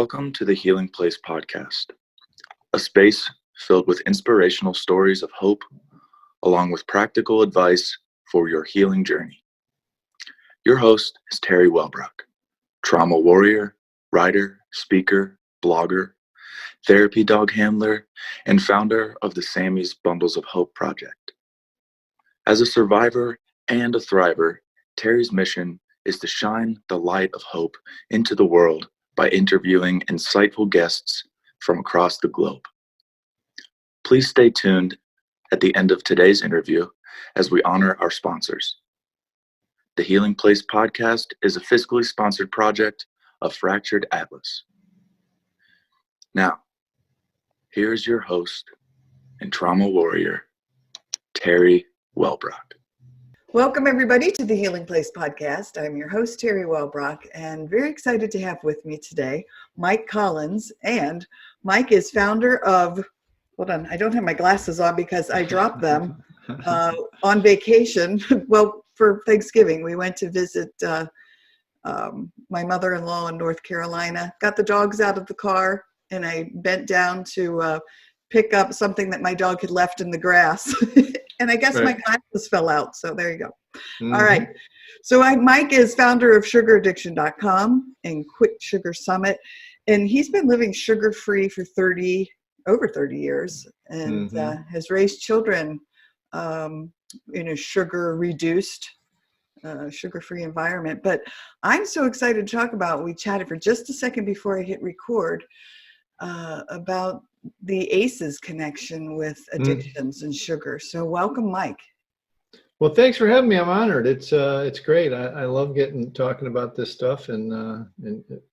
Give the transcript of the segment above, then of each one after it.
Welcome to the Healing Place podcast, a space filled with inspirational stories of hope, along with practical advice for your healing journey. Your host is Teri Wellbrock, trauma warrior, writer, speaker, blogger, therapy dog handler, and founder of the Sammy's Bundles of Hope project. As a survivor and a thriver, Teri's mission is to shine the light of hope into the world by interviewing insightful guests from across the globe. Please stay tuned at the end of today's interview as we honor our sponsors. The Healing Place podcast is a fiscally sponsored project of Fractured Atlas. Now, here's your host and trauma warrior, Teri Wellbrock. Welcome, everybody, to the Healing Place podcast. I'm your host, Teri Wellbrock, and very excited to have with me today Mike Collins. And Mike is founder of, hold on, I don't have my glasses on because I dropped them on vacation. Well, for Thanksgiving, we went to visit my mother-in-law in North Carolina, got the dogs out of the car, and I bent down to pick up something that my dog had left in the grass. And I guess my glasses fell out. So there you go. Mm-hmm. All right. So Mike is founder of sugaraddiction.com and Quit Sugar Summit. And he's been living sugar-free for over 30 years and has raised children in a sugar-reduced, sugar-free environment. But I'm so excited to talk about, we chatted for just a second before I hit record, about the ACEs connection with addictions and sugar. So welcome, Mike. Well, thanks for having me. I'm honored. It's great. I love talking about this stuff, and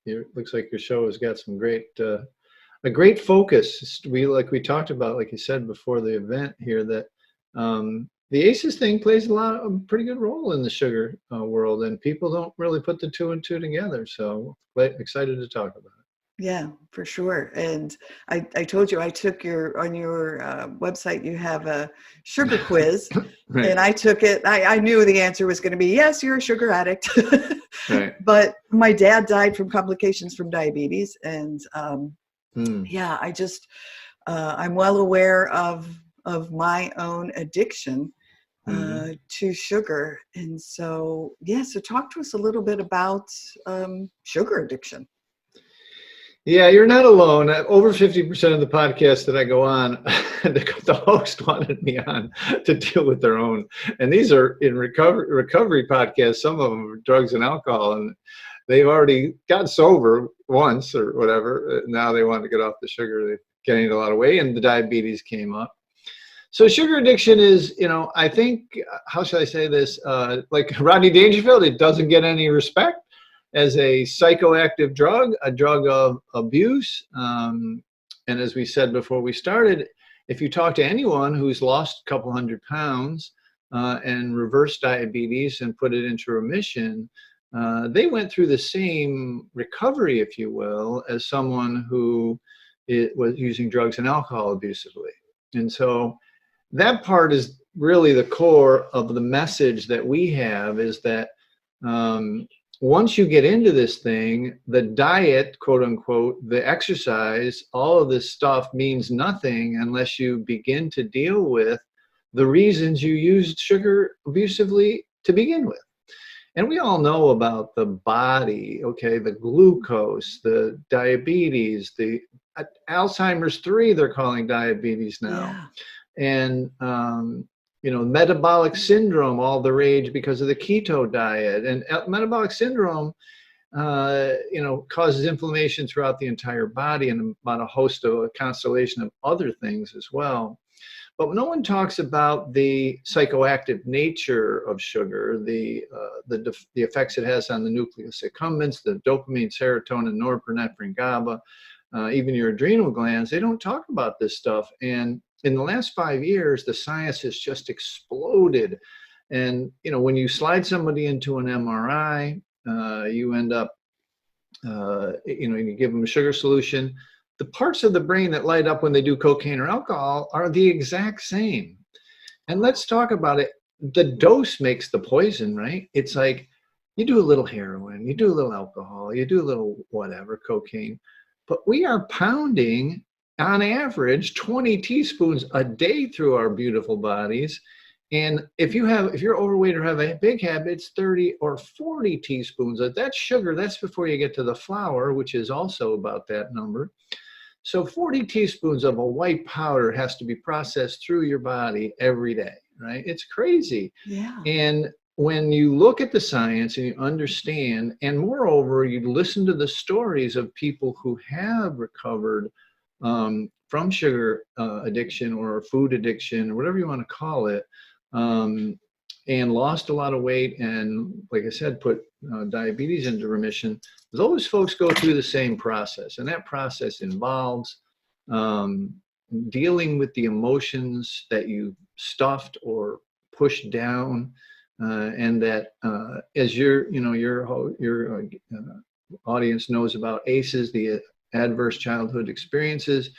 it looks like your show has got some a great focus. We talked about, like you said before the event here, that the ACEs thing plays a pretty good role in the sugar world, and people don't really put the two and two together. So excited to talk about it. Yeah, for sure. And I told you, I took on your website, you have a sugar quiz. Right. And I took it. I knew the answer was going to be, yes, you're a sugar addict. Right. But my dad died from complications from diabetes. And yeah, I'm well aware of my own addiction to sugar. And so talk to us a little bit about sugar addiction. Yeah, you're not alone. Over 50% of the podcasts that I go on, the host wanted me on to deal with their own. And these are in recovery podcasts. Some of them are drugs and alcohol, and they've already got sober once or whatever. Now they want to get off the sugar. They're gaining a lot of weight, and the diabetes came up. So sugar addiction is, I think, how should I say this? Like Rodney Dangerfield, it doesn't get any respect as a psychoactive drug, a drug of abuse. And as we said before we started, if you talk to anyone who's lost a couple 100 pounds and reversed diabetes and put it into remission, they went through the same recovery, if you will, as someone who was using drugs and alcohol abusively. And so that part is really the core of the message that we have, is that once you get into this thing, the diet, quote unquote, the exercise, all of this stuff means nothing unless you begin to deal with the reasons you used sugar abusively to begin with. And we all know about the body, okay, the glucose, the diabetes, the Alzheimer's 3, they're calling diabetes now. Yeah. And metabolic syndrome, all the rage because of the keto diet. And metabolic syndrome, causes inflammation throughout the entire body and about a constellation of other things as well. But no one talks about the psychoactive nature of sugar, the effects it has on the nucleus accumbens, the dopamine, serotonin, norepinephrine, GABA, even your adrenal glands. They don't talk about this stuff. And in the last 5 years, the science has just exploded. And, when you slide somebody into an MRI, you end up, you give them a sugar solution. The parts of the brain that light up when they do cocaine or alcohol are the exact same. And let's talk about it. The dose makes the poison, right? It's like you do a little heroin, you do a little alcohol, you do a little whatever, cocaine. but we are pounding on average 20 teaspoons a day through our beautiful bodies. And if you're overweight or have a big habit, it's 30 or 40 teaspoons. That's sugar. That's before you get to the flour, which is also about that number. So 40 teaspoons of a white powder has to be processed through your body every day, right? It's crazy. Yeah. And when you look at the science and you understand, and moreover, you listen to the stories of people who have recovered from sugar addiction or food addiction, or whatever you want to call it, and lost a lot of weight, and like I said, put diabetes into remission, those folks go through the same process. And that process involves dealing with the emotions that you stuffed or pushed down, and that as your audience knows about ACEs, the adverse childhood experiences.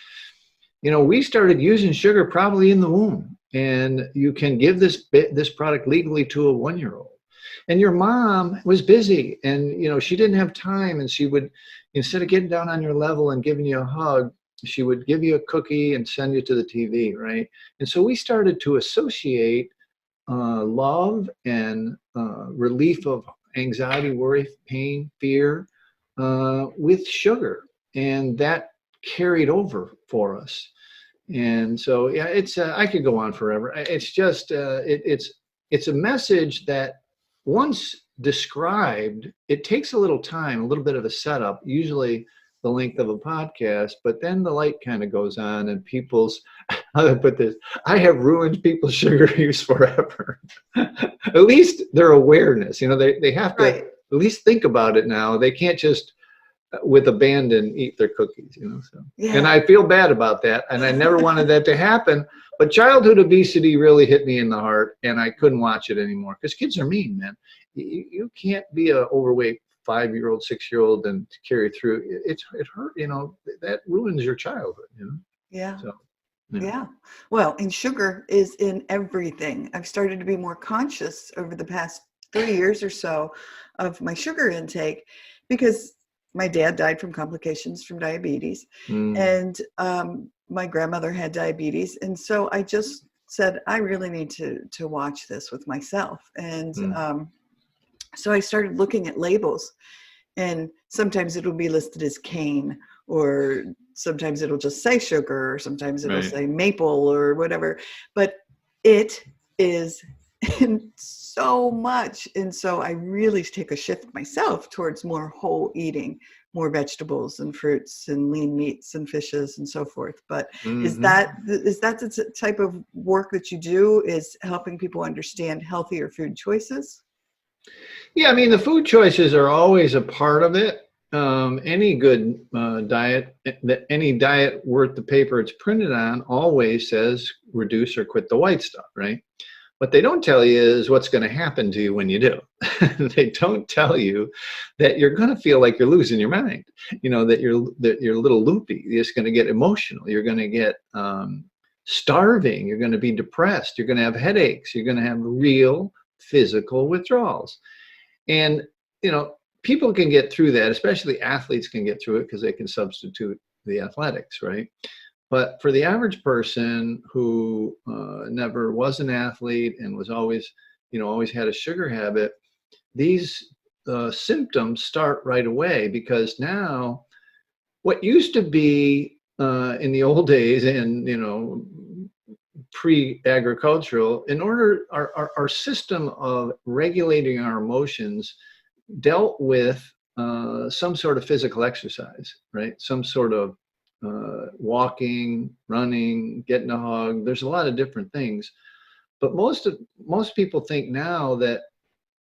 We started using sugar probably in the womb, and you can give this product legally to a 1-year-old. And your mom was busy, and she didn't have time, and she would, instead of getting down on your level and giving you a hug, she would give you a cookie and send you to the TV, right? And so we started to associate love and relief of anxiety, worry, pain, fear with sugar, and that carried over for us. And so, yeah, it's I could go on forever. It's just it's a message that once described, it takes a little time, a little bit of a setup, usually the length of a podcast, but then the light kind of goes on, and people's, how do I put this? I have ruined people's sugar use forever. At least their awareness, they have to Right. at least think about it now. They can't just with abandon eat their cookies, so. Yeah. And I feel bad about that, and I never wanted that to happen, but childhood obesity really hit me in the heart, and I couldn't watch it anymore, because kids are mean, man. You can't be an overweight 5-year-old, 6-year-old and carry through. It hurt, that ruins your childhood, Yeah. So, Yeah. Well, and sugar is in everything. I've started to be more conscious over the past 3 years or so of my sugar intake, because my dad died from complications from diabetes, and my grandmother had diabetes. And so I just said, I really need to watch this with myself. And so I started looking at labels, and sometimes it'll be listed as cane, or sometimes it'll just say sugar, or sometimes it'll Right. say maple or whatever, but it is in so much. And so I really take a shift myself towards more whole eating, more vegetables and fruits and lean meats and fishes and so forth. But is that the type of work that you do, is helping people understand healthier food choices? Yeah, I mean, the food choices are always a part of it. Any good diet, any diet worth the paper it's printed on, always says reduce or quit the white stuff, right? What they don't tell you is what's going to happen to you when you do. They don't tell you that you're going to feel like you're losing your mind, that you're a little loopy. You're just going to get emotional. You're going to get starving. You're going to be depressed. You're going to have headaches. You're going to have real physical withdrawals. And, people can get through that, especially athletes can get through it because they can substitute the athletics, right? But for the average person who never was an athlete and was always had a sugar habit, these symptoms start right away, because now what used to be in the old days and, pre-agricultural, in order, our system of regulating our emotions dealt with some sort of physical exercise, right? Some sort of walking, running, getting a hug. There's a lot of different things, but most people think now that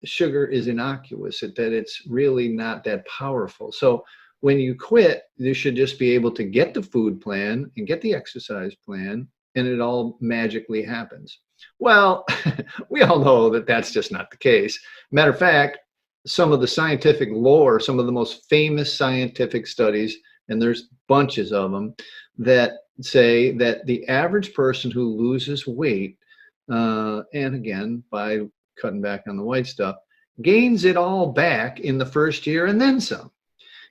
sugar is innocuous, that it's really not that powerful. So when you quit, you should just be able to get the food plan and get the exercise plan, and it all magically happens. Well, we all know that that's just not the case. Matter of fact, some of the scientific lore, some of the most famous scientific studies, and there's bunches of them, that say that the average person who loses weight, and again, by cutting back on the white stuff, gains it all back in the first year and then some.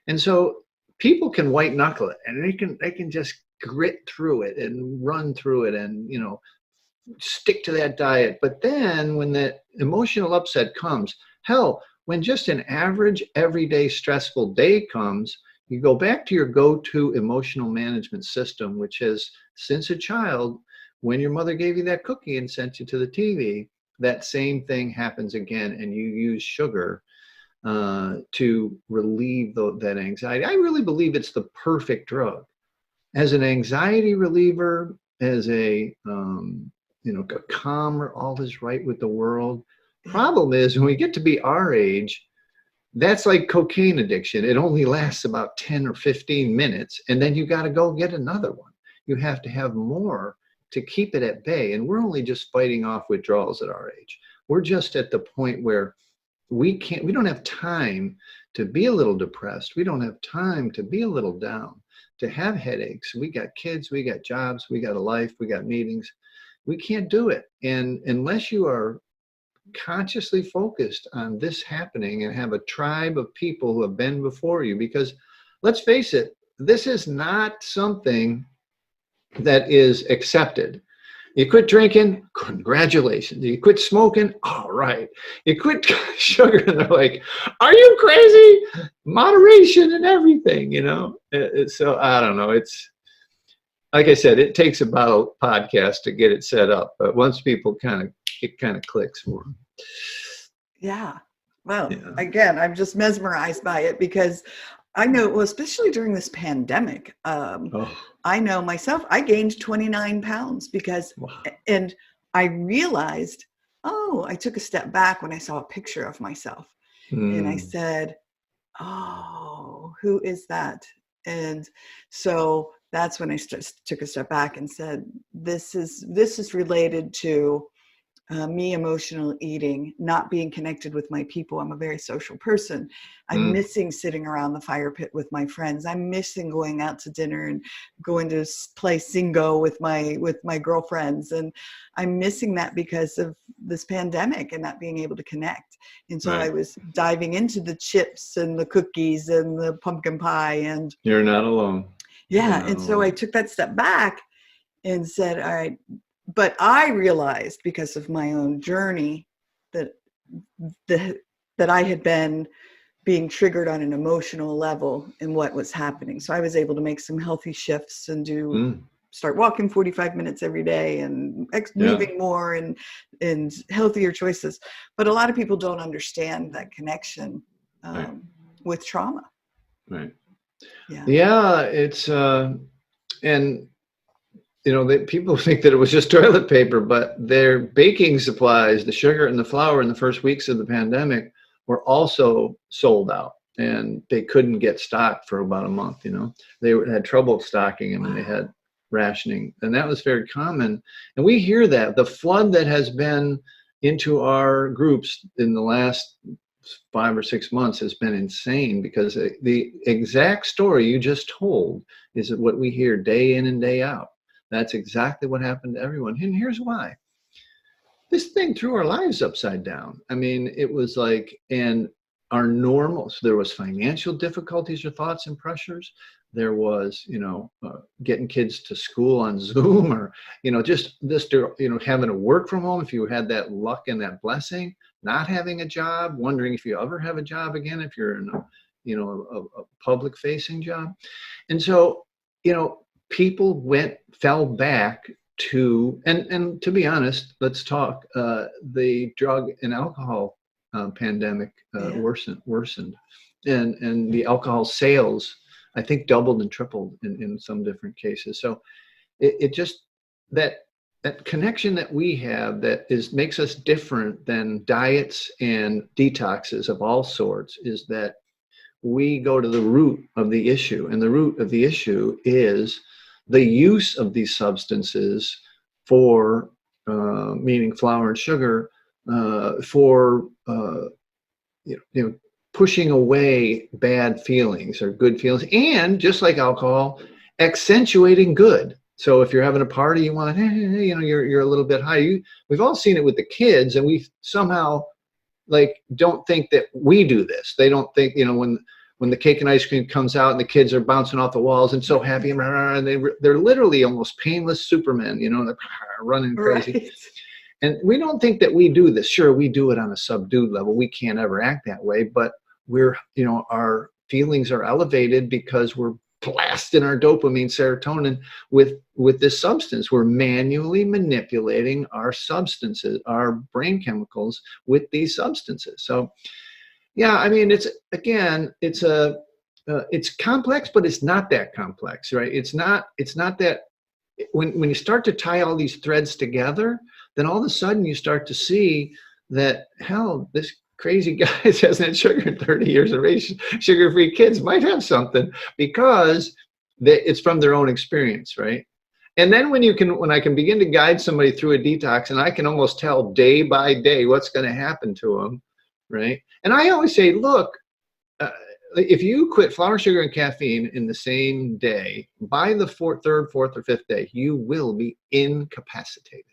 And so people can white knuckle it, and they can just grit through it and run through it and, you know, stick to that diet. But then when the emotional upset comes, hell, when just an average everyday stressful day comes, you go back to your go-to emotional management system, which is, since a child, when your mother gave you that cookie and sent you to the TV, that same thing happens again, and you use sugar to relieve that anxiety. I really believe it's the perfect drug. As an anxiety reliever, as a a calmer, all is right with the world. Problem is, when we get to be our age, that's like cocaine addiction. It only lasts about 10 or 15 minutes, and then you got to go get another one. You have to have more to keep it at bay. And we're only just fighting off withdrawals at our age. We're just at the point where we don't have time to be a little depressed. We don't have time to be a little down, to have headaches. We got kids, we got jobs, we got a life, we got meetings. We can't do it. And unless you are consciously focused on this happening and have a tribe of people who have been before you, because let's face it, this is not something that is accepted. You quit drinking, congratulations. You quit smoking, all right. You quit sugar, and they're like, are you crazy? Moderation and everything, you know? So I don't know. It's, like I said, it takes about a podcast to get it set up, but once people it kind of clicks for them. Yeah. Well, Yeah. again, I'm just mesmerized by it because I know, well, especially during this pandemic, I know myself, I gained 29 pounds because, Wow. and I realized, I took a step back when I saw a picture of myself and I said, who is that? And so that's when I took a step back and said, this is related to me emotional eating, not being connected with my people. I'm a very social person. I'm missing sitting around the fire pit with my friends. I'm missing going out to dinner and going to play Singo with my girlfriends. And I'm missing that because of this pandemic and not being able to connect. And so Right. I was diving into the chips and the cookies and the pumpkin pie. And You're not alone. yeah. And so I took that step back and said, all right, but I realized because of my own journey that I had been being triggered on an emotional level in what was happening. So I was able to make some healthy shifts and start walking 45 minutes every day and moving more and healthier choices. But a lot of people don't understand that connection with trauma. Right. Yeah. Yeah. It's, and people think that it was just toilet paper, but their baking supplies, the sugar and the flour in the first weeks of the pandemic were also sold out, and they couldn't get stock for about a month. They had trouble stocking them, and they had rationing, and that was very common. And we hear that the flood that has been into our groups in the last 5 or 6 months has been insane, because the exact story you just told is what we hear day in and day out. That's exactly what happened to everyone. And here's why. This thing threw our lives upside down. I mean, it was like, and our normal, so there was financial difficulties or thoughts and pressures. There was, getting kids to school on Zoom, or, just this, having to work from home if you had that luck and that blessing, not having a job, wondering if you ever have a job again, if you're in a public facing job. And so, people fell back to, and to be honest, let's talk, the drug and alcohol pandemic worsened. And the alcohol sales, I think, doubled and tripled in some different cases. So it just, that connection that we have that makes us different than diets and detoxes of all sorts is that we go to the root of the issue. And the root of the issue is the use of these substances for, meaning flour and sugar, for, pushing away bad feelings or good feelings. And just like alcohol, accentuating good. So if you're having a party, you want, you're a little bit high. We've all seen it with the kids, and we somehow don't think that we do this. They don't think, when when the cake and ice cream comes out and the kids are bouncing off the walls and so happy, and they're literally almost painless supermen, they're running crazy. Right. And we don't think that we do this. Sure, we do it on a subdued level. We can't ever act that way, but our feelings are elevated because we're blasting our dopamine, serotonin with this substance. We're manually manipulating our substances, our brain chemicals with these substances. So, yeah, I mean, it's complex, but it's not that complex, right? It's not that when you start to tie all these threads together, then all of a sudden you start to see that, hell, this crazy guy that hasn't had sugar in 30 years and raised sugar-free kids might have something, because it's from their own experience, right? And then when I can begin to guide somebody through a detox, and I can almost tell day by day what's going to happen to them, right? And I always say, look, if you quit flour, sugar, and caffeine in the same day, by the third, fourth, or fifth day, you will be incapacitated.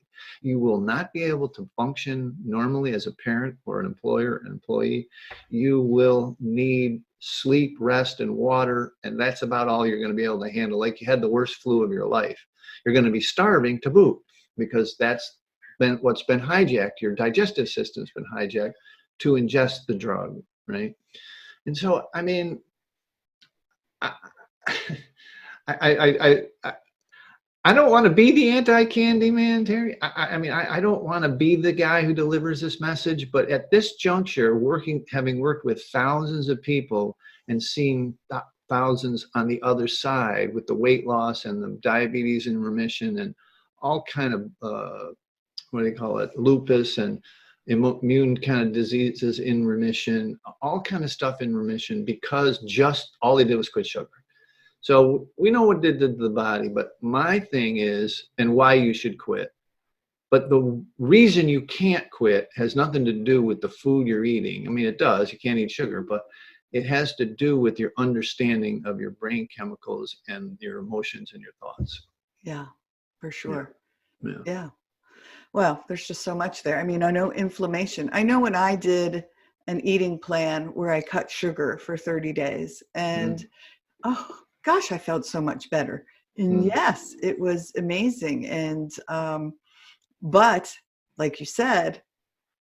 You will not be able to function normally as a parent or an employer, an employee. You will need sleep, rest, and water, and that's about all you're going to be able to handle. Like you had the worst flu of your life. You're going to be starving to boot, because that's what's been hijacked. Your digestive system's been hijacked to ingest the drug, right? And so, I mean, I don't want to be the anti-candy man, Teri. I mean, I don't want to be the guy who delivers this message, but at this juncture, having worked with thousands of people and seen thousands on the other side with the weight loss and the diabetes in remission and all kind of, lupus and immune kind of diseases in remission, all kind of stuff in remission, because just all they did was quit sugar. So we know what it did to the body, but my thing is, and why you should quit. But the reason you can't quit has nothing to do with the food you're eating. I mean, it does. You can't eat sugar, but it has to do with your understanding of your brain chemicals and your emotions and your thoughts. Yeah, for sure. Yeah. Well, there's just so much there. I mean, I know inflammation. I know when I did an eating plan where I cut sugar for 30 days and, oh gosh, I felt so much better. And yes, it was amazing. And, but like you said,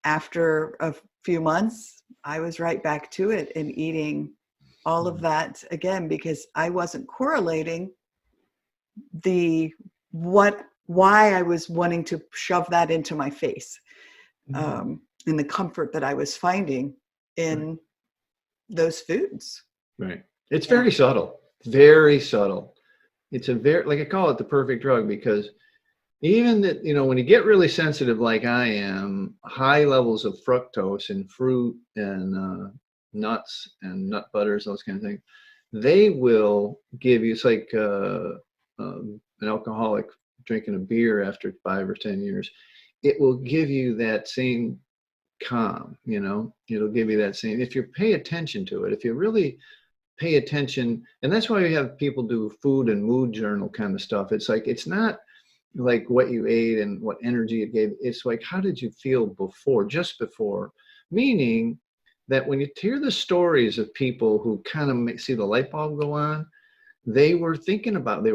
after a few months, I was right back to it and eating all of that again, because I wasn't correlating why I was wanting to shove that into my face, and the comfort that I was finding in those foods. Right. It's very subtle. Very subtle. It's like I call it the perfect drug, because even that, when you get really sensitive like I am, high levels of fructose in fruit and nuts and nut butters, those kind of things, they will give you, it's like an alcoholic drinking a beer after 5 or 10 years. It will give you that same calm, it'll give you that same, if you pay attention to it, if you really pay attention. And that's why we have people do food and mood journal kind of stuff. It's like, it's not like what you ate and what energy it gave. It's like, how did you feel just before? Meaning that when you hear the stories of people who kind of see the light bulb go on, they were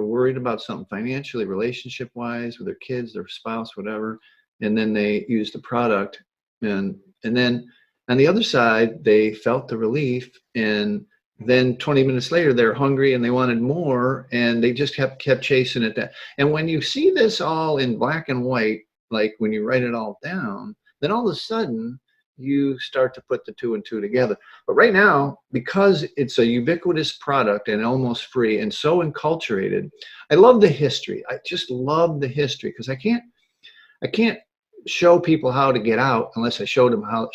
worried about something financially, relationship wise, with their kids, their spouse, whatever. And then they used the product. And then on the other side, they felt the relief, and then 20 minutes later, they're hungry and they wanted more, and they just kept chasing it down. And when you see this all in black and white, like when you write it all down, then all of a sudden you start to put the 2 and 2 together. But right now, because it's a ubiquitous product and almost free and so enculturated, I love the history. I just love the history, because I can't show people how to get out unless I show them how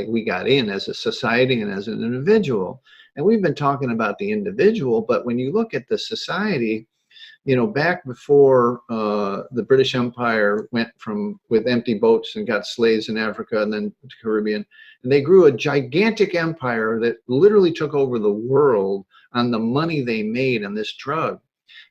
we got in as a society and as an individual. And we've been talking about the individual, but when you look at the society, back before the British Empire went with empty boats and got slaves in Africa and then the Caribbean, and they grew a gigantic empire that literally took over the world on the money they made on this drug.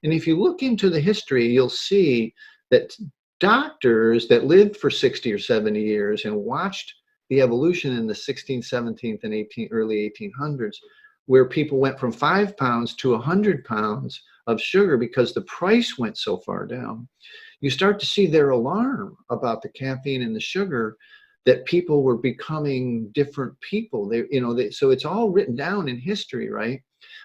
And if you look into the history, you'll see that doctors that lived for 60 or 70 years and watched the evolution in the 16th, 17th, and early 1800s where people went from 5 pounds to 100 pounds of sugar because the price went so far down, you start to see their alarm about the caffeine and the sugar, that people were becoming different people. So it's all written down in history, right?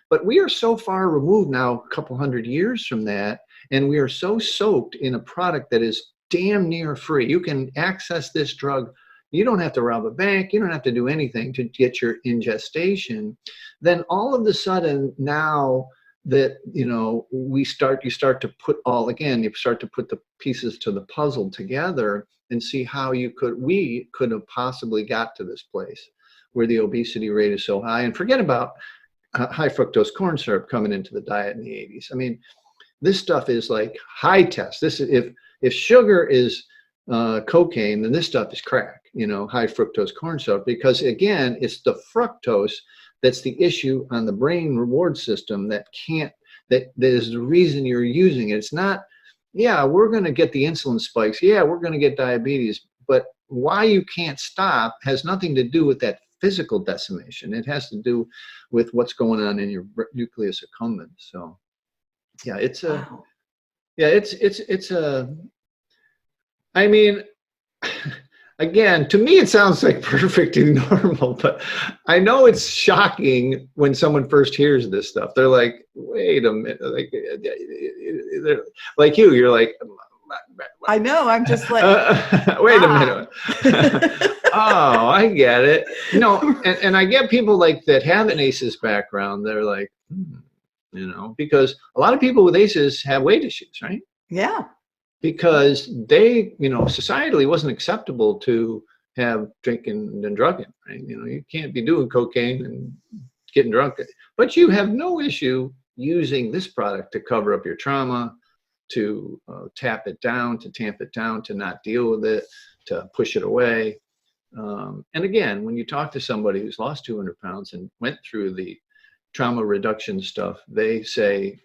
But we are so far removed now, a couple hundred years from that, and we are so soaked in a product that is damn near free. You can access this drug. You don't have to rob a bank. You don't have to do anything to get your ingestation. Then all of a sudden now that, you start to put you start to put the pieces to the puzzle together and see how we could have possibly got to this place where the obesity rate is so high. And forget about high fructose corn syrup coming into the diet in the 80s. I mean, this stuff is like high test. This is if sugar is cocaine, then this stuff is crack, high fructose corn syrup, because again, it's the fructose that's the issue on the brain reward system that is the reason you're using it. It's not, we're going to get the insulin spikes. Yeah, we're going to get diabetes. But why you can't stop has nothing to do with that physical decimation. It has to do with what's going on in your nucleus accumbens. So, yeah, it's a, Wow. it's a, I mean, again, to me, it sounds like perfectly normal, but I know it's shocking when someone first hears this stuff. They're like, wait a minute, like you're like, I know, I'm just like, wait a minute. Oh, I get it. And I get people like that have an ACEs background. They're like, because a lot of people with ACEs have weight issues, right? yeah. Because they, societally wasn't acceptable to have drinking and drugging, right? You can't be doing cocaine and getting drunk, but you have no issue using this product to cover up your trauma, to tamp it down, to not deal with it, to push it away. And again, when you talk to somebody who's lost 200 pounds and went through the trauma reduction stuff, they say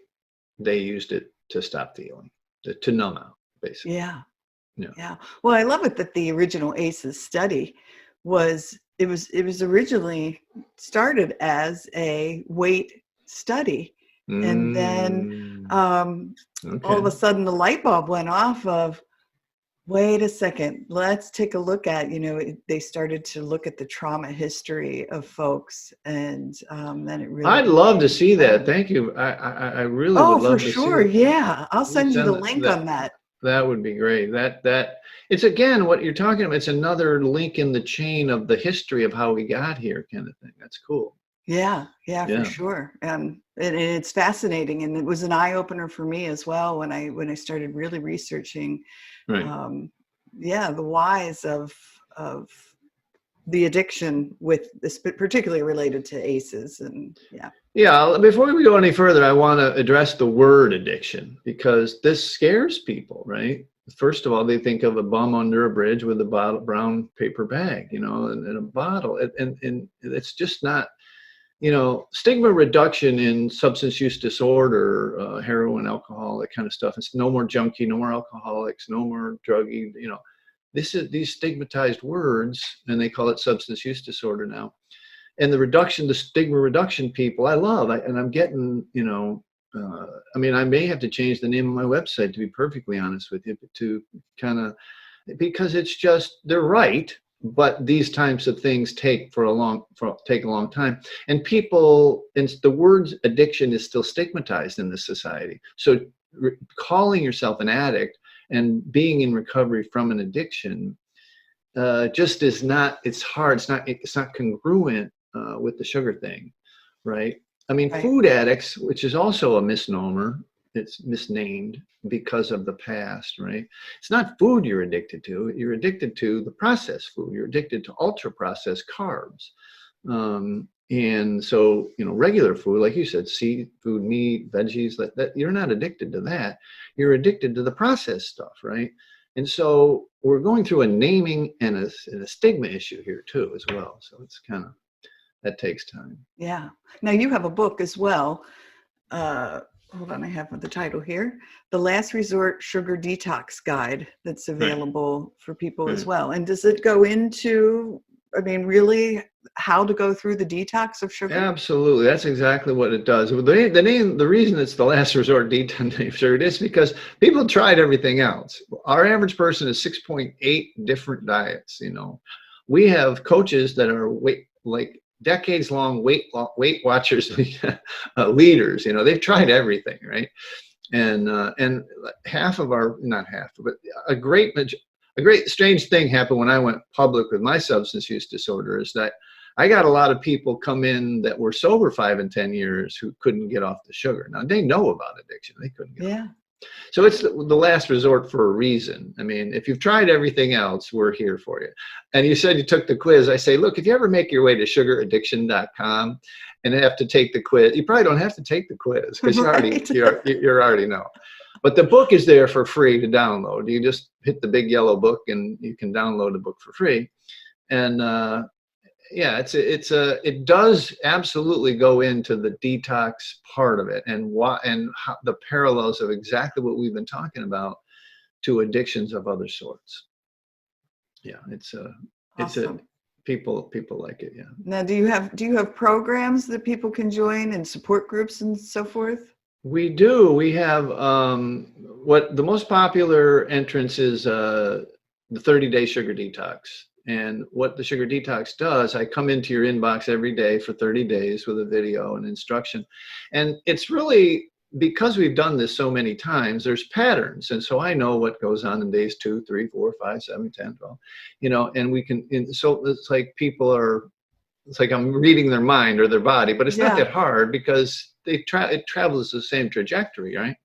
they used it to stop feeling, to numb out. Basically. Yeah. Well, I love it that the original ACEs study was originally started as a weight study. And then all of a sudden the light bulb went off of, wait a second, let's take a look at, they started to look at the trauma history of folks, and then it really. I'd love to see that. Thank you. I really would love to see. Oh, for sure. Yeah. I'll send you the link on that. That would be great. That it's again what you're talking about. It's another link in the chain of the history of how we got here, kind of thing. That's cool. Yeah, for sure. And it's fascinating, and it was an eye opener for me as well when I started really researching, right. The whys of the addiction, with this particularly related to ACEs, and before we go any further, I want to address the word addiction, because this scares people, right? First of all, they think of a bum under a bridge with a brown paper bag, and a bottle, and it's just not, stigma reduction in substance use disorder, heroin, alcohol, that kind of stuff. It's no more junkie, no more alcoholics, no more druggie, these stigmatized words, and they call it substance use disorder now. And the stigma reduction people, I love, and I'm getting, I may have to change the name of my website, to be perfectly honest with you, to because it's just, they're right, but these types of things take a long time. And the word addiction is still stigmatized in this society. So calling yourself an addict and being in recovery from an addiction just is not, it's hard. It's not congruent with the sugar thing, right? I mean, right. Food addicts, which is also a misnomer, it's misnamed because of the past, right? It's not food you're addicted to. You're addicted to the processed food. You're addicted to ultra processed carbs. And so, regular food, like you said, seafood, meat, veggies, that you're not addicted to that. You're addicted to the processed stuff, right? And so we're going through a naming and a stigma issue here too, as well. So it's that takes time. Yeah. Now you have a book as well. Hold on, I have the title here. The Last Resort Sugar Detox Guide, that's available for people as well. And does it go into I mean, really how to go through the detox of sugar? Absolutely. That's exactly what it does. The reason it's the last resort detox sugar is because people tried everything else. Our average person is 6.8 different diets. We have coaches that are like decades long Weight Watchers leaders. They've tried everything, right? And half of our, not half, but a great strange thing happened when I went public with my substance use disorder, is that I got a lot of people come in that were sober 5 and 10 years who couldn't get off the sugar. Now they know about addiction. They couldn't get off. So it's the last resort for a reason. I mean, if you've tried everything else, we're here for you. And you said you took the quiz. I say, look, if you ever make your way to sugaraddiction.com and have to take the quiz, you probably don't have to take the quiz because you already know. But the book is there for free to download. You just hit the big yellow book and you can download the book for free. And yeah, it does absolutely go into the detox part of it, and how the parallels of exactly what we've been talking about to addictions of other sorts. Yeah, Awesome. People like it. Yeah. Now, do you have programs that people can join and support groups and so forth? We do. We have what the most popular entrance is the 30-day sugar detox. And what the sugar detox does, I come into your inbox every day for 30 days with a video and instruction. And it's really, because we've done this so many times, there's patterns. And so I know what goes on in days 2, 3, 4, 5, 7, 10, 12, and we can, so it's like it's like I'm reading their mind or their body, but it's not that hard because it travels the same trajectory, right?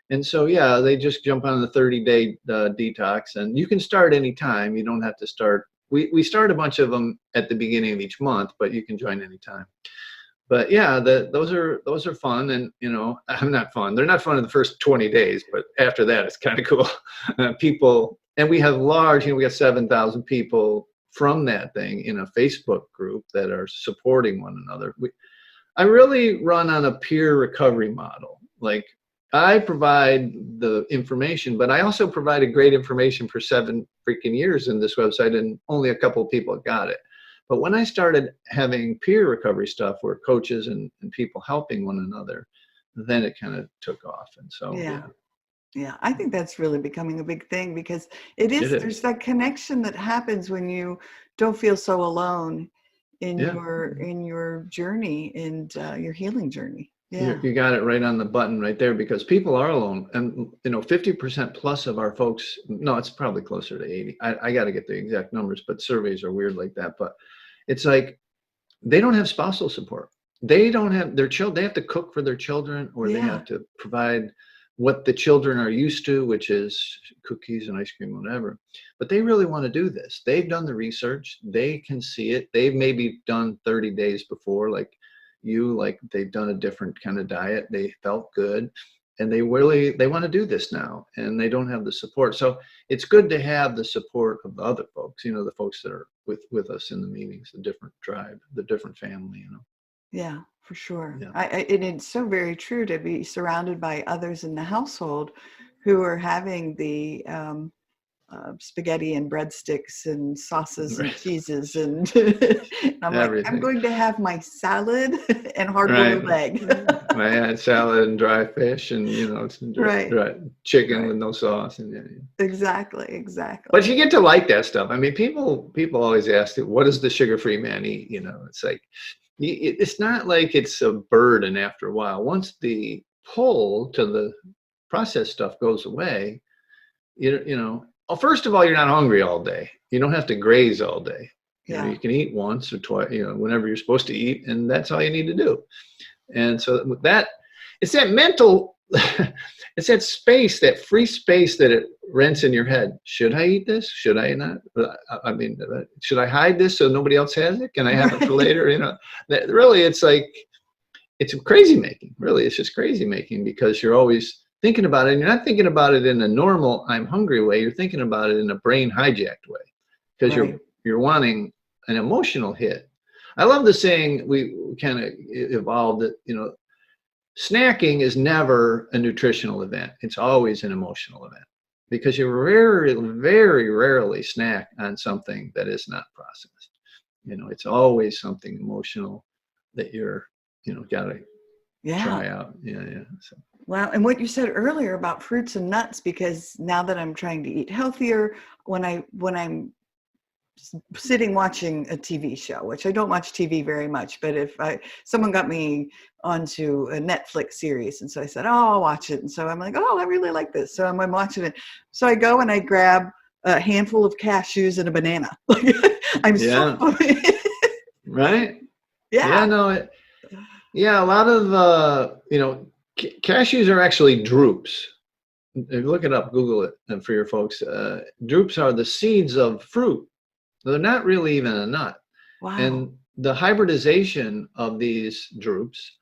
And so, yeah, they just jump on the 30-day detox, and you can start anytime. You don't have to start. We start a bunch of them at the beginning of each month, but you can join anytime. But yeah, those are fun, and I'm not fun. They're not fun in the first 20 days, but after that, it's kind of cool. People, and we have we got 7,000 people from that thing in a Facebook group that are supporting one another. I really run on a peer recovery model. Like, I provide the information, but I also provided great information for 7 freaking years in this website, and only a couple of people got it. But when I started having peer recovery stuff where coaches and people helping one another, then it kind of took off. And so, yeah, I think that's really becoming a big thing, because there's that connection that happens when you don't feel so alone in your journey and your healing journey. Yeah. You got it right on the button right there, because people are alone. And 50% plus of our folks, no, it's probably closer to 80. I got to get the exact numbers, but surveys are weird like that. But it's like they don't have spousal support. They don't have their children. They have to cook for their children, or they have to provide what the children are used to, which is cookies and ice cream, whatever. But they really want to do this. They've done the research. They can see it. They've maybe done 30 days before, like they've done a different kind of diet. They felt good, and they want to do this now, and they don't have the support. So it's good to have the support of the other folks, the folks that are with us in the meetings, the different tribe, the different family, Yeah, for sure. Yeah. And it's so very true to be surrounded by others in the household who are having the spaghetti and breadsticks and sauces and cheeses, and I'm everything. Like, I'm going to have my salad and hard-boiled egg. I had salad and dry fish, and dry chicken with no sauce, and Exactly. But you get to like that stuff. I mean, people always ask, what does the sugar-free man eat? It's like, it's not like it's a burden after a while. Once the pull to the processed stuff goes away, first of all, you're not hungry all day. You don't have to graze all day. You can eat once or twice, whenever you're supposed to eat, and that's all you need to do. And so it's that mental, it's that space, that free space that it rents in your head. Should I eat this? Should I not? I mean, should I hide this so nobody else has it? Can I have it for later? That really, it's crazy making. Really, it's just crazy making, because you're always thinking about it, and you're not thinking about it in a normal I'm hungry way. You're thinking about it in a brain hijacked way, because you're wanting an emotional hit. I love the saying we kind of evolved that, snacking is never a nutritional event. It's always an emotional event, because you very, very rarely snack on something that is not processed. It's always something emotional that you're, gotta try out. Yeah. So. Wow. And what you said earlier about fruits and nuts, because now that I'm trying to eat healthier, when I'm sitting watching a TV show, which I don't watch TV very much, but if someone got me onto a Netflix series, and so I said, oh, I'll watch it. And so I'm like, oh, I really like this. So I'm watching it. So I go and I grab a handful of cashews and a banana. I'm so right. Yeah. A lot of cashews are actually drupes. Look it up, Google it, and for your folks. Drupes are the seeds of fruit. They're not really even a nut. Wow. And the hybridization of these drupes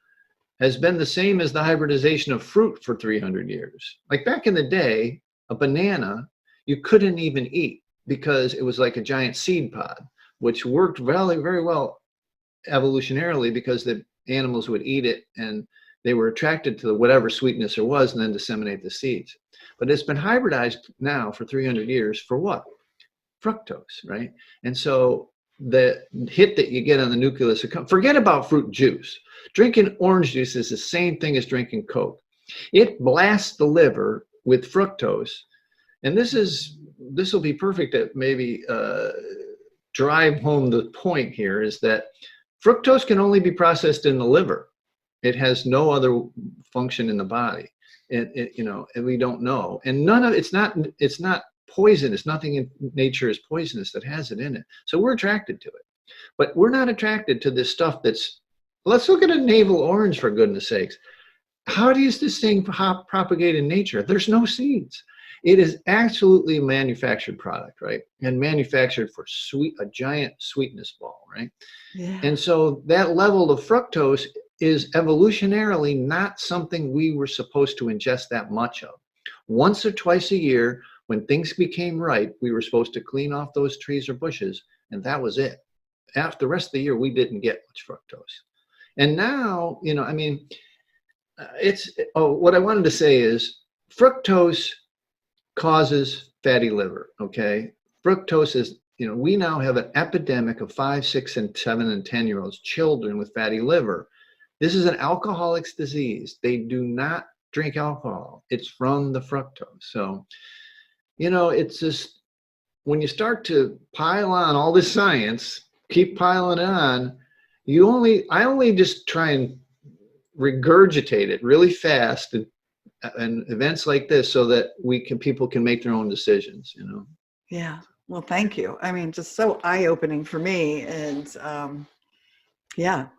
has been the same as the hybridization of fruit for 300 years. Like back in the day, a banana you couldn't even eat because it was like a giant seed pod, which worked very, very well evolutionarily because the animals would eat it and they were attracted to whatever sweetness there was and then disseminate the seeds. But it's been hybridized now for 300 years for what? Fructose, right? And so the hit that you get on the nucleus, forget about fruit juice. Drinking orange juice is the same thing as drinking Coke. It blasts the liver with fructose. And this will be perfect to maybe drive home the point here is that fructose can only be processed in the liver. It has no other function in the body. And we don't know. And it's not poisonous. Nothing in nature is poisonous that has it in it. So we're attracted to it. But we're not attracted to this stuff let's look at a navel orange, for goodness sakes. How does this thing propagate in nature? There's no seeds. It is absolutely a manufactured product, right? And manufactured for a giant sweetness ball, right? Yeah. And so that level of fructose is evolutionarily not something we were supposed to ingest that much of. Once or twice a year, when things became ripe, we were supposed to clean off those trees or bushes, and that was it. After the rest of the year, we didn't get much fructose. And now, what I wanted to say is fructose causes fatty liver, okay? Fructose is, we now have an epidemic of 5, 6, and 7, and 10-year-olds, children with fatty liver. This is an alcoholic's disease. They do not drink alcohol. It's from the fructose. So, it's just, when you start to pile on all this science, keep piling it on, I only just try and regurgitate it really fast and events like this so that people can make their own decisions, Yeah. Well, thank you. I mean, just so eye-opening for me. And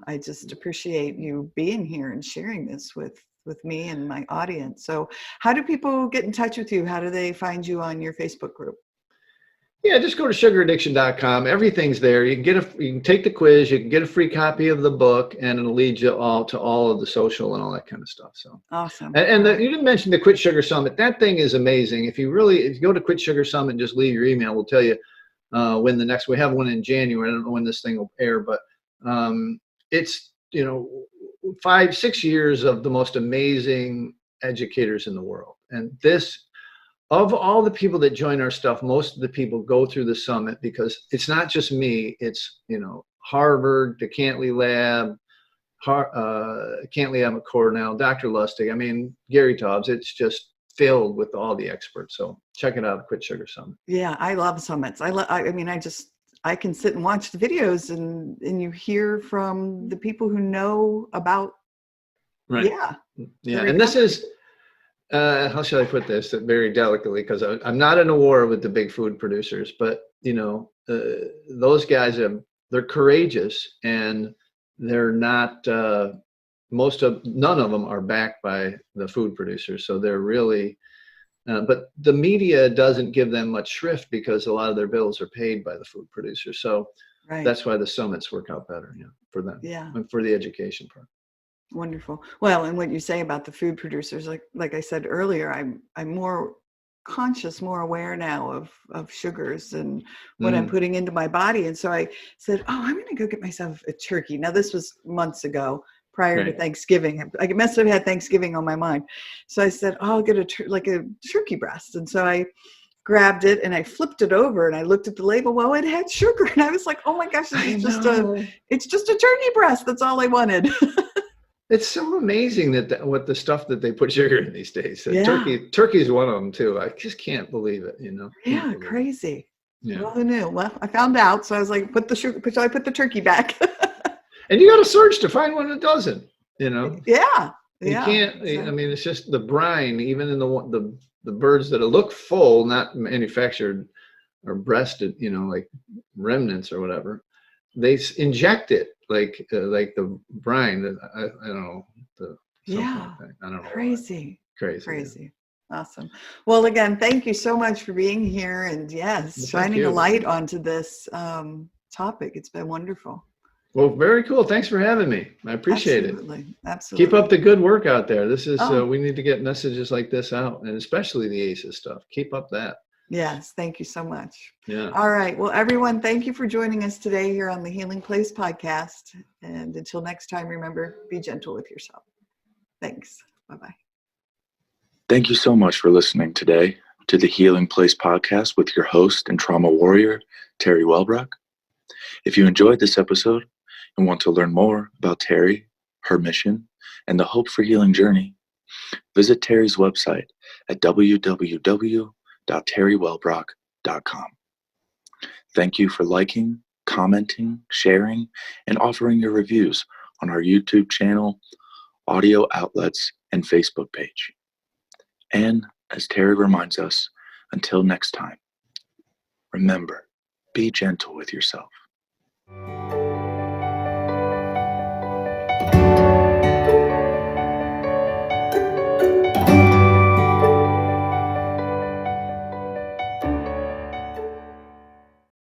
I just appreciate you being here and sharing this with me and my audience. So how do people get in touch with you? How do they find you on your Facebook group? Yeah, just go to sugaraddiction.com. Everything's there. You can take the quiz, you can get a free copy of the book, and it'll lead you to all of the social and all that kind of stuff. So awesome. And you didn't mention the Quit Sugar Summit. That thing is amazing. If you go to Quit Sugar Summit and just leave your email, we'll tell you when we have one in January. I don't know when this thing will air, but it's 5-6 years of the most amazing educators in the world. And of all the people that join our stuff, most of the people go through the summit because it's not just me. It's, Harvard, the Cantley Lab, Cantley Lab at Cornell, Dr. Lustig, Gary Taubes. It's just filled with all the experts. So check it out, Quit Sugar Summit. Yeah, I love summits. I can sit and watch the videos and you hear from the people who know about. Right. Yeah. And this is, how shall I put this very delicately? Because I'm not in a war with the big food producers, but those guys they're courageous and they're not. None of them are backed by the food producers, so they're really. But the media doesn't give them much shrift because a lot of their bills are paid by the food producers. So that's why the summits work out better, for them. Yeah. And for the education part. Wonderful. Well, and what you say about the food producers, like I said earlier, I'm more conscious, more aware now of sugars and what I'm putting into my body. And so I said, I'm going to go get myself a turkey. Now, this was months ago, prior to Thanksgiving. I must have had Thanksgiving on my mind. So I said, I'll get a turkey breast. And so I grabbed it and I flipped it over and I looked at the label. Well, it had sugar, and I was like, "Oh my gosh, it's just a turkey breast. That's all I wanted." It's so amazing that what the stuff that they put sugar in these days. Yeah. Turkey is one of them too. I just can't believe it. Yeah, crazy. Yeah. Well, who knew? Well, I found out, so I was like, "Put the sugar." So I put the turkey back. And you got to search to find one that doesn't. Yeah. You Yeah. can't. Exactly. I mean, it's just the brine. Even in the birds that look full, not manufactured or breasted, like remnants or whatever, they inject it like the brine. I don't know. Yeah. Like that. I don't know. Crazy. Crazy. Awesome. Well, again, thank you so much for being here, and yes, Well, shining a light onto this topic. It's been wonderful. Well, very cool. Thanks for having me. I appreciate it. Absolutely. Keep up the good work out there. This is Oh. we need to get messages like this out, and especially the ACEs stuff. Keep up that. Yes, thank you so much. Yeah. All right. Well, everyone, thank you for joining us today here on the Healing Place podcast. And until next time, remember, be gentle with yourself. Thanks. Bye-bye. Thank you so much for listening today to the Healing Place podcast with your host and trauma warrior, Teri Wellbrock. If you enjoyed this episode and want to learn more about Teri, her mission, and the Hope for Healing journey, visit Teri's website at www.teriwellbrock.com. Thank you for liking, commenting, sharing, and offering your reviews on our YouTube channel, audio outlets, and Facebook page. And as Teri reminds us, until next time, remember, be gentle with yourself.